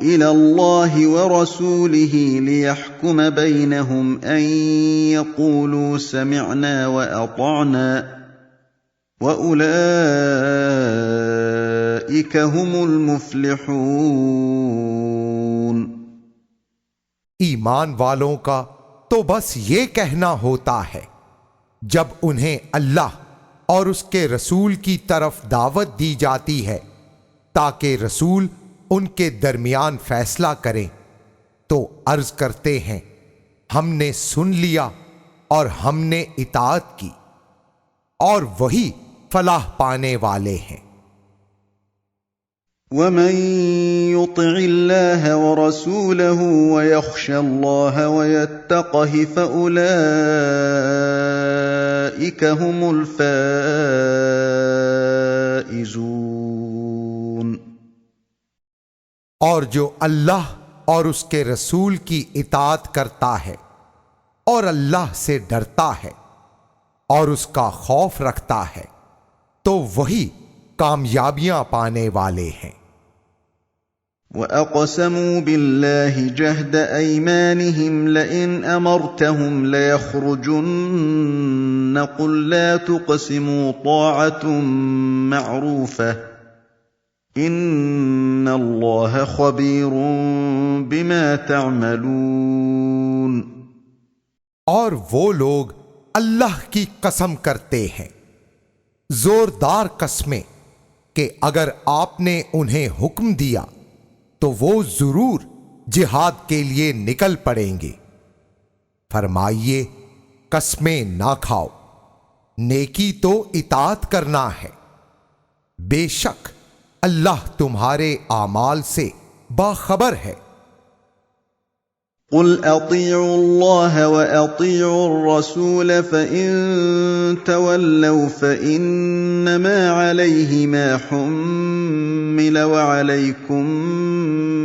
इलल्लाहि व रसूलिही लियहकुम बैनहुम अन यक़ूलू समिअना व अतअना व उलाइक हुमुल मुफ़्लिहून।
ईमान वालों का तो बस ये कहना होता है जब उन्हें अल्लाह और उसके रसूल की तरफ दावत दी जाती है ताकि रसूल उनके दरमियान फैसला करें, तो अर्ज करते हैं हमने सुन लिया और हमने इताअत की, और वही फलाह पाने वाले हैं।
वमन युतिइल्लाह व रसूलहु व यख्शल्लाह व यत्तक़हि फउलाइक हुमुल फाइज़ून।
और जो अल्लाह और उसके रसूल की इताअत करता है और अल्लाह से डरता है और उसका खौफ रखता है, तो वही कामयाबियां पाने वाले हैं।
वअक़समू बिल्लाहि जहद ऐमानिहिम लइन अमरतहुम लयख़्रुजुन्न क़ुल ला तुक़सिमू ताअतुम मअरूफ़ह इन्नल्लाह ख़बीरुम बिमा तअमलून।
और वो लोग अल्लाह की कसम करते हैं जोरदार कसमें कि अगर आपने उन्हें हुक्म दिया तो वो जरूर जिहाद के लिए निकल पड़ेंगे। फरमाइए कसमें ना खाओ, नेकी तो इताअत करना है। बेशक अल्लाह तुम्हारे आमाल से बाखबर है।
क़ुल अतीअू अल्लाह व अतीअू अर्रसूल फ़इन तवल्लौ फ़इन्नमा अलैहि मा हुम्मिल व अलैकुम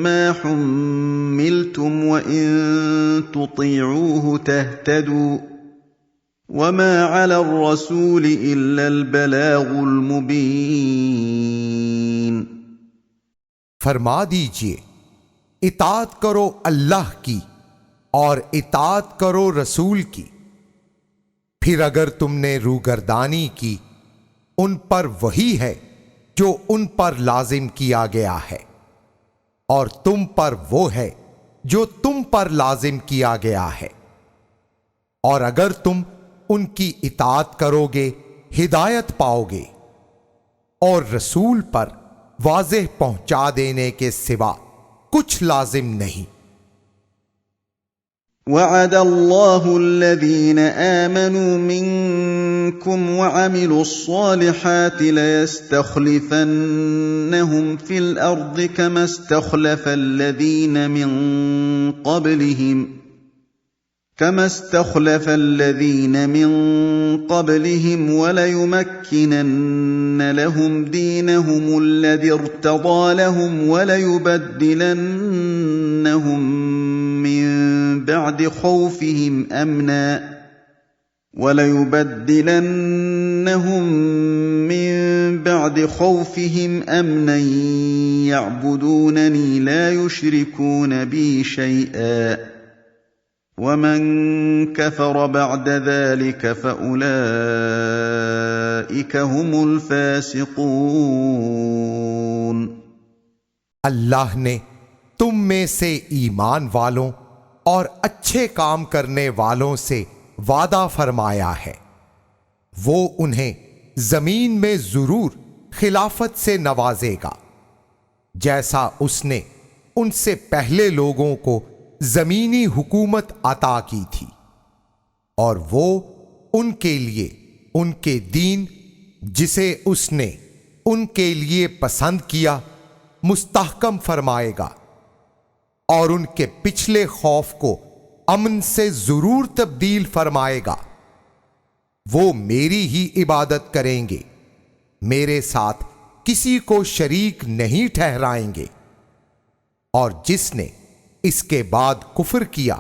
मा हुम्मिलतुम व इन तुतीऊहु तहतदू वमा अलर रसूल इल्लल बलागुल मुबीन।
फरमा दीजिए इताअत करो अल्लाह की और इताअत करो रसूल की। फिर अगर तुमने रूगर्दानी की, उन पर वही है जो उन पर लाजिम किया गया है, और तुम पर वो है जो तुम पर लाजिम किया गया है। और अगर तुम उनकी इताअत करोगे हिदायत पाओगे। और रसूल पर वाज़ेह पहुंचा देने के सिवा कुछ लाजिम नहीं।
وعد الله الذين آمنوا منكم وعملوا الصالحات ليستخلفنهم في الأرض كما استخلف الذين من قبلهم وليمكنن لهم دينهم الذي ارتضى لهم وليبدلنهم من بعد خوفهم أمنا يعبدونني لا يشركون بي شيئا ومن كفر بعد ذلك فأولئك هم الفاسقون।
अल्लाह ने तुम में से ईमान वालों और अच्छे काम करने वालों से वादा फरमाया है, वो उन्हें जमीन में जरूर खिलाफत से नवाजेगा जैसा उसने उनसे पहले लोगों को जमीनी हुकूमत अता की थी, और वो उनके लिए उनके दीन जिसे उसने उनके लिए पसंद किया मुस्तहकम फरमाएगा, और उनके पिछले खौफ को अमन से जरूर तब्दील फरमाएगा। वो मेरी ही इबादत करेंगे, मेरे साथ किसी को शरीक नहीं ठहराएंगे, और जिसने इसके बाद कुफ्र किया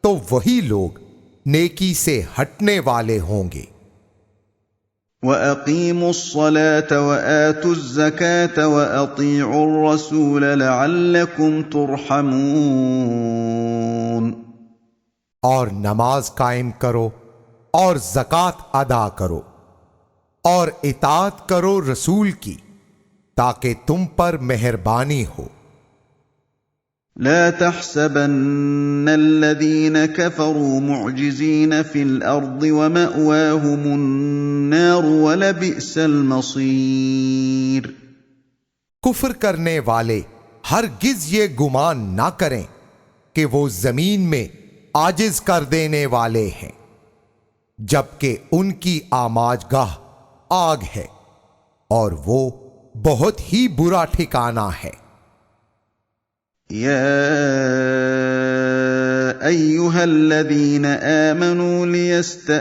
तो वही लोग नेकी से हटने वाले होंगे।
وَأَقِيمُوا الصَّلَاةَ وَآتُوا الزَّكَاةَ وَأَطِيعُوا الرَّسُولَ لَعَلَّكُمْ تُرْحَمُونَ।
और नमाज कायम करो और ज़कात अदा करो और इताअत करो रसूल की, ताकि तुम पर मेहरबानी हो।
لا تحسبن الذين كفروا معجزين في الأرض ومأواهم النار ولبئس المصير।
कुफ्र करने वाले हरगिज ये गुमान ना करें कि वो जमीन में आजिज कर देने वाले हैं, जबकि उनकी आमाजगाह आग है और वो बहुत ही बुरा ठिकाना है।
يا أيها الذين آمنوا ليستأذنكم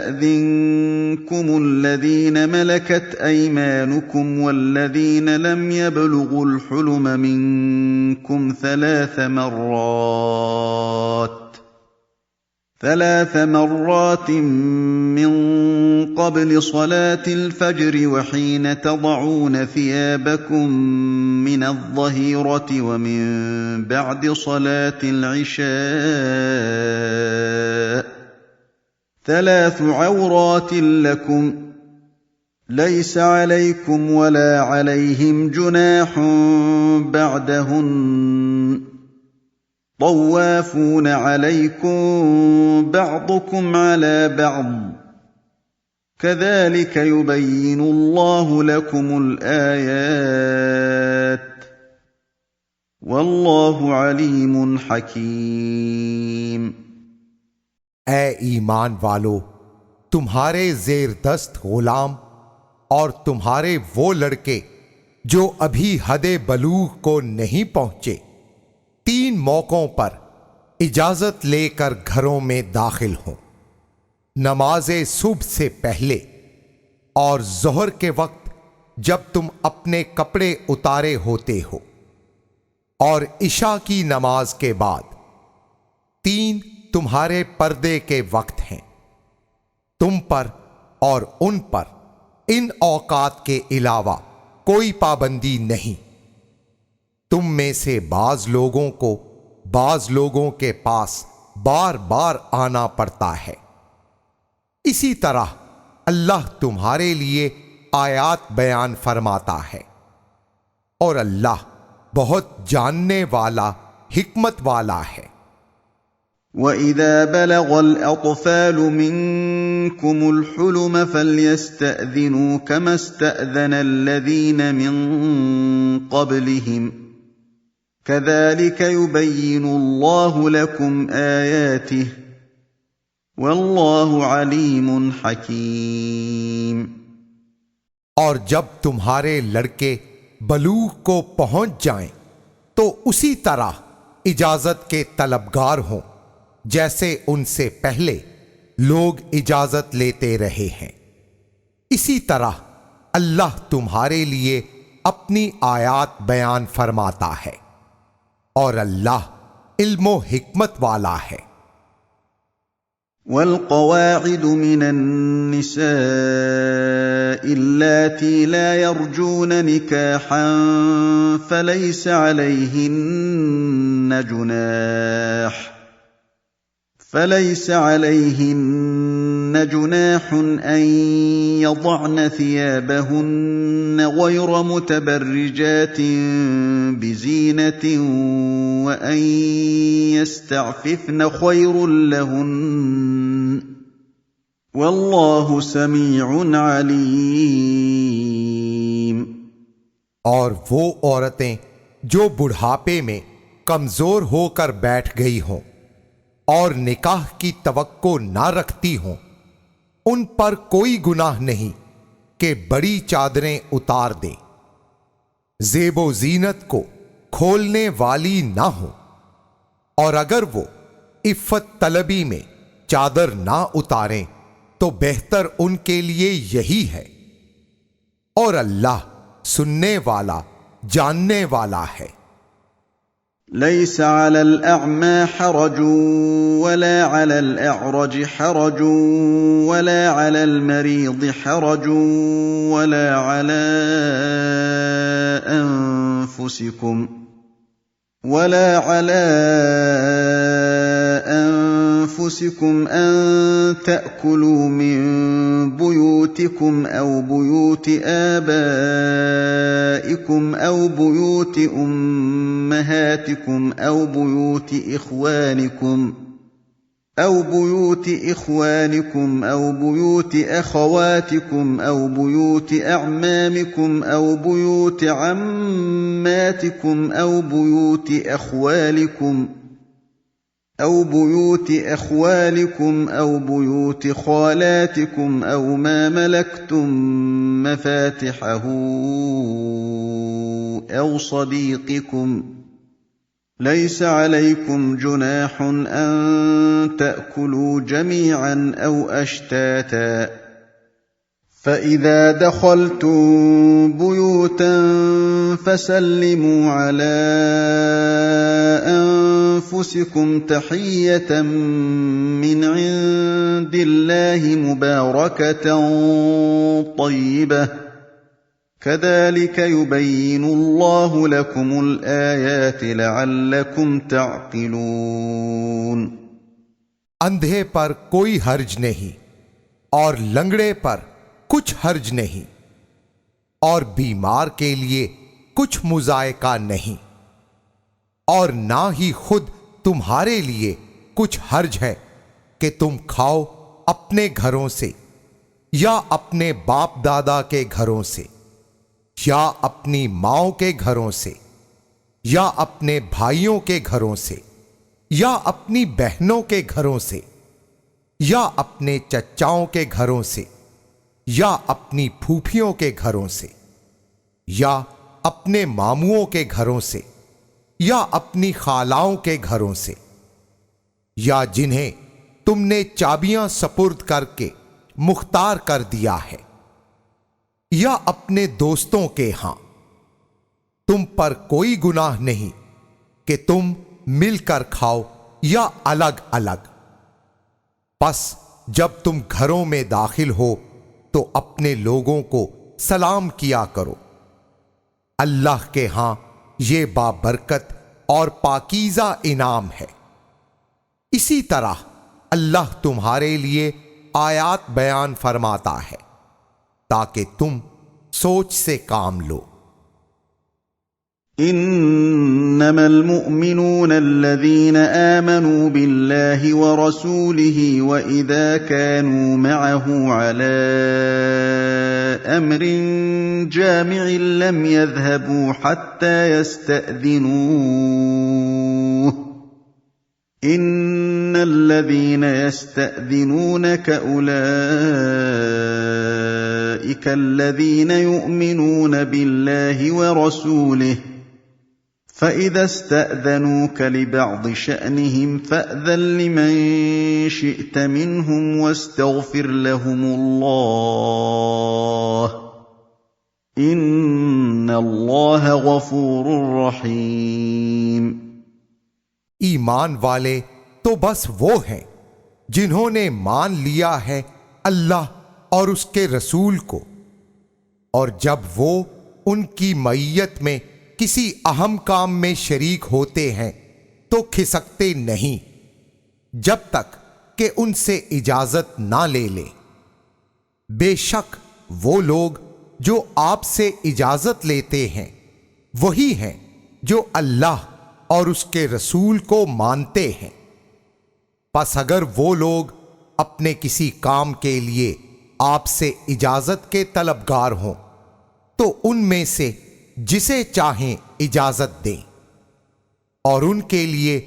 الذين ملكت أيمانكم والذين لم يبلغوا الحلم منكم ثلاث مرات من قبل صلاة الفجر وحين تضعون ثيابكم من الظهيرة ومن بعد صلاة العشاء، 3 عورات لكم ليس عليكم ولا عليهم جناح بعدهن، طوافون عليكم بعضكم على بعض، كذلك يبين الله لكم الآيات والله عليم حكيم।
ऐ ईमान वालो, तुम्हारे जेर दस्त गुलाम और तुम्हारे वो लड़के जो अभी हदे बलूग को नहीं पहुंचे, 3 मौकों पर इजाजत लेकर घरों में दाखिल हों। नमाज़े सुबह से पहले और ज़ोहर के वक्त जब तुम अपने कपड़े उतारे होते हो, और इशा की नमाज के बाद। 3 तुम्हारे पर्दे के वक्त हैं। तुम पर और उन पर इन औकात के अलावा कोई पाबंदी नहीं। तुम में से बाज लोगों को बाज लोगों के पास बार बार आना पड़ता है। इसी तरह अल्लाह तुम्हारे लिए आयात बयान फरमाता है, और अल्लाह बहुत जानने वाला हिकमत वाला है।
وإذا بلغ الأطفال منكم الحلم فليستأذنوا كما استأذن الذين من قبلهم كذلك يبين الله لكم آياته والله عليم حكيم।
और जब तुम्हारे लड़के बलूग को पहुंच जाएं, तो उसी तरह इजाजत के तलबगार हों जैसे उनसे पहले लोग इजाजत लेते रहे हैं। इसी तरह अल्लाह तुम्हारे लिए अपनी आयात बयान फरमाता है और अल्लाह इल्मो हिकमत वाला है।
वल्क़वाइद मिनन निसाइ अल्लाती ला यरजून निकाहन फलैस अलैहिन्न जुनाह अन यضعन थियाबहुन्न गैर मुतबर्रिजातिन बिज़ीनतिन वअन यस्तअफ़िफ़न खैरुल लहुन्न वल्लाहु समीउन अलीम।
और वो औरतें जो बुढ़ापे में कमजोर होकर बैठ गई हों और निकाह की तवक्को ना रखती हों, उन पर कोई गुनाह नहीं कि बड़ी चादरें उतार दें, ज़ेबो ज़ीनत को खोलने वाली ना हो, और अगर वो इफ़्फ़त तलबी में चादर ना उतारें तो बेहतर उनके लिए यही है, और अल्लाह सुनने वाला जानने वाला है।
लैस अलल अअमा हरजुन वला अलल अअरज हरजुन वला अलल मरीद हरजुन वला अला أنفسكم أن تأكلوا من بيوتكم أو بيوت آبائكم أو بيوت أمهاتكم أو بيوت إخوانكم أو بيوت أخواتكم أو بيوت أعمامكم أو بيوت عماتكم أو بيوت أخوالكم أو بيوت خالاتكم أو ما ملكتم مفاتحه أو صديقكم ليس عليكم جناح أن تأكلوا جميعا أو أشتاتا فإذا دخلتم بيوتا فسلموا على أنفسكم تحية من عند الله مباركة طيبة كذلك يبين الله لكم الآيات لعلكم تعقلون।
अंधे पर कोई हर्ज नहीं और लंगड़े पर कुछ हर्ज नहीं और बीमार के लिए कुछ मुजायका नहीं, और ना ही खुद तुम्हारे लिए कुछ हर्ज है कि तुम खाओ अपने घरों से या अपने बाप दादा के घरों से या अपनी माओं के घरों से या अपने भाइयों के घरों से या अपनी बहनों के घरों से या अपने चचाओं के घरों से या अपनी फूफियों के घरों से या अपने मामुओं के घरों से या अपनी खालाओं के घरों से, या जिन्हें तुमने चाबियां सपुर्द करके मुख्तार कर दिया है, या अपने दोस्तों के यहां। तुम पर कोई गुनाह नहीं कि तुम मिलकर खाओ या अलग अलग। बस जब तुम घरों में दाखिल हो तो अपने लोगों को सलाम किया करो। अल्लाह के यहां ये बाबरकत और पाकीज़ा इनाम है। इसी तरह अल्लाह तुम्हारे लिए आयात बयान फरमाता है ताकि तुम सोच से काम लो।
إنما المؤمنون الذين آمنوا بالله ورسوله وإذا كانوا معه على أمر جامع لم يذهبوا حتى يستأذنوه إن الذين يستأذنونك أولئك الذين يؤمنون بالله ورسوله فإذا استأذنوك لبعض شأنهم فأذن لمن شئت منهم واستغفر لهم الله إن الله غفور رحيم।
ईमान वाले तो बस वो हैं जिन्होंने मान लिया है अल्लाह और उसके रसूल को, और जब वो उनकी मईयत में किसी अहम काम में शरीक होते हैं तो खिसकते नहीं जब तक कि उनसे इजाजत ना ले ले। बेशक वो लोग जो आपसे इजाजत लेते हैं वही हैं जो अल्लाह और उसके रसूल को मानते हैं। बस अगर वो लोग अपने किसी काम के लिए आपसे इजाजत के तलबगार हों तो उनमें से जिसे चाहें इजाजत दें और उनके लिए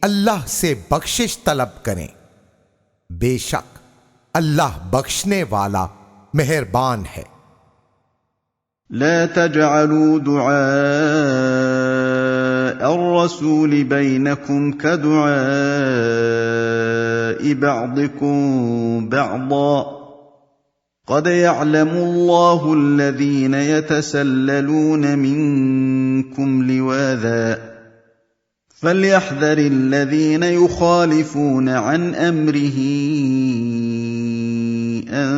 अल्लाह से बख्शिश तलब करें। बेशक अल्लाह बख्शने वाला मेहरबान है।
ला तजअलू दुआ अर्रसूल बैनकुम कदुआ बअदिकुम बअदा क़द यअलमुल्लाहु अल्लज़ीन यतसल्ललून मिनकुम लिवाज़ा फ़ल्यहज़रिल्लज़ीन युख़ालिफ़ून अन अम्रिही अन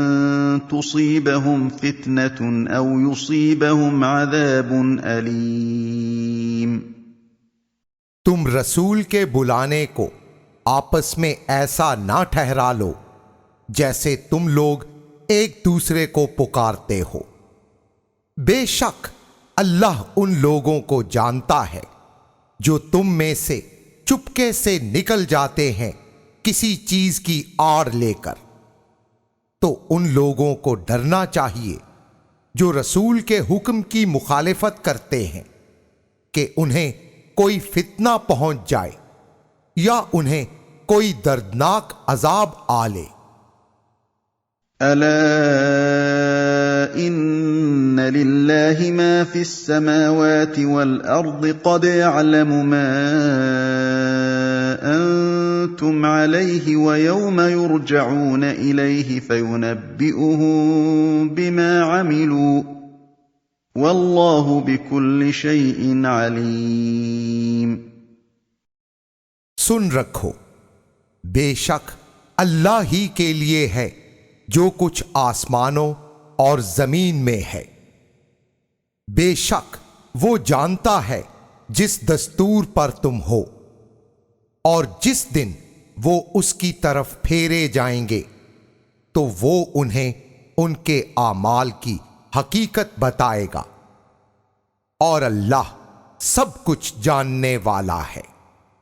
तुसीबहुम फ़ित्नतुन औ युसीबहुम अज़ाबुन अलीम।
तुम रसूल के बुलाने को आपस में ऐसा ना ठहरा लो जैसे तुम लोग एक दूसरे को पुकारते हो। बेशक अल्लाह उन लोगों को जानता है जो तुम में से चुपके से निकल जाते हैं किसी चीज की आड़ लेकर। तो उन लोगों को डरना चाहिए जो रसूल के हुक्म की मुखालिफत करते हैं कि उन्हें कोई फितना पहुंच जाए या उन्हें कोई दर्दनाक अजाब आ ले।
अला इन्न लिल्लाहि मा फिस समावाति वल अर्दि क़द यअलमु मा अंतुम अलैहि व यौम युरजऊन इलैहि फयुनब्बिउहुम बिमा अमिलू वल्लाहु बिकुल्लि शैइन अलीम।
सुन रखो, बेशक अल्लाह ही के लिए है जो कुछ आसमानों और जमीन में है। बेशक वो जानता है जिस दस्तूर पर तुम हो, और जिस दिन वो उसकी तरफ फेरे जाएंगे तो वो उन्हें उनके आमाल की हकीकत बताएगा, और अल्लाह सब कुछ जानने वाला है।